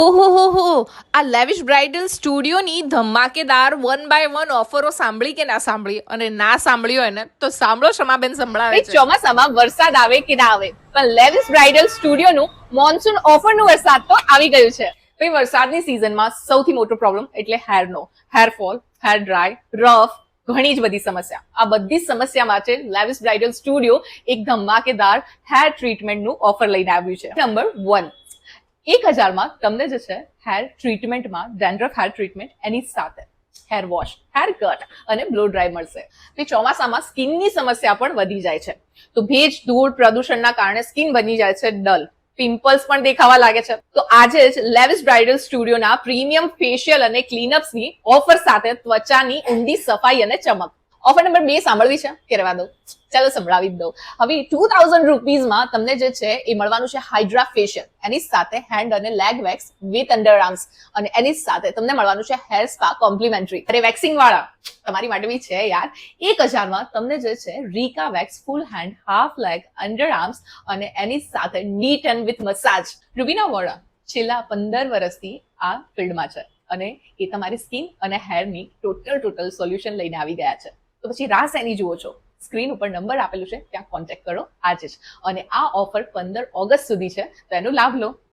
ઓહો આ lavish bridal સ્ટુડિયોની ધમાકેદાર 1 by 1 ઓફરો સાંભળી કે ના સાંભળી? અને ના સાંભળી હોય ને તો સાંભળો, શમાબેન સંભળાવે છે. ચોમાસામાં વરસાદ આવે કે ના આવે, પણ લેવિસ બ્રાઇડલ સ્ટુડિયોનું મોન્સૂન ઓફરનું વરસાદ તો આવી ગયું છે. ભાઈ, વરસાદની સિઝનમાં સૌથી મોટો પ્રોબ્લેમ એટલે હેરનો, હેરફોલ, હેર ડ્રાય, રફ, ઘણી જ બધી સમસ્યા. આ બધી સમસ્યા માટે લેવિસ બ્રાઇડલ સ્ટુડિયો એક ધમાકેદાર હેર ટ્રીટમેન્ટનું ઓફર લઈને આવ્યું છે. નંબર 1, 1000 તમને જે છે હેર ટ્રીટમેન્ટમાં ડેન્ડ્રફ હેર ટ્રીટમેન્ટ, એની સાથે હેર વોશ, હેર કટ અને બ્લો ડ્રાય મળશે. તે ચોમાસામાં સ્કિનની સમસ્યા પણ વધી જાય છે. તો ભેજ, ધૂળ, પ્રદૂષણના કારણે સ્કિન બની જાય છે ડલ, પિમ્પલ્સ પણ દેખાવા લાગે છે. તો આજે જ લેવિસ બ્રાઇડલ સ્ટુડિયોના પ્રીમિયમ ફેશિયલ અને ક્લીનઅપ્સની ઓફર સાથે ત્વચાની ઊંડી સફાઈ અને ચમક. ઓફર નંબર 2 સાંભળવી છે કે રહેવા દઉં? ચાલો સંભળાવી જ દઉં. હવે 2000 રૂપીઝમાં તમને જે છે એ મળવાનું છે હાઇડ્રા ફેશિયલ, એની સાથે હેન્ડ અને leg wax with under arms, અને એની સાથે તમને મળવાનું છે હેર સ્પા કોમ્પ્લિમેન્ટરી. અરે વેક્સિંગ વાળા તમારી માટે બી છે યાર. 1000 તમને જે છે Rica wax full hand, half leg, under arms અને એની સાથે neat and with massage. Rubina Vora છેલ્લા 15 વર્ષથી આ ફિલ્ડમાં છે અને એ તમારી સ્કિન અને હેરની ટોટલ સોલ્યુશન લઈને આવી ગયા છે. તો પછી રાહ શેની જુઓ છો? સ્ક્રીન ઉપર નંબર આપેલું છે, ત્યાં કોન્ટેક્ટ કરો આજે જ. અને આ ઓફર 15 ઓગસ્ટ સુધી છે, તો એનો લાભ લો.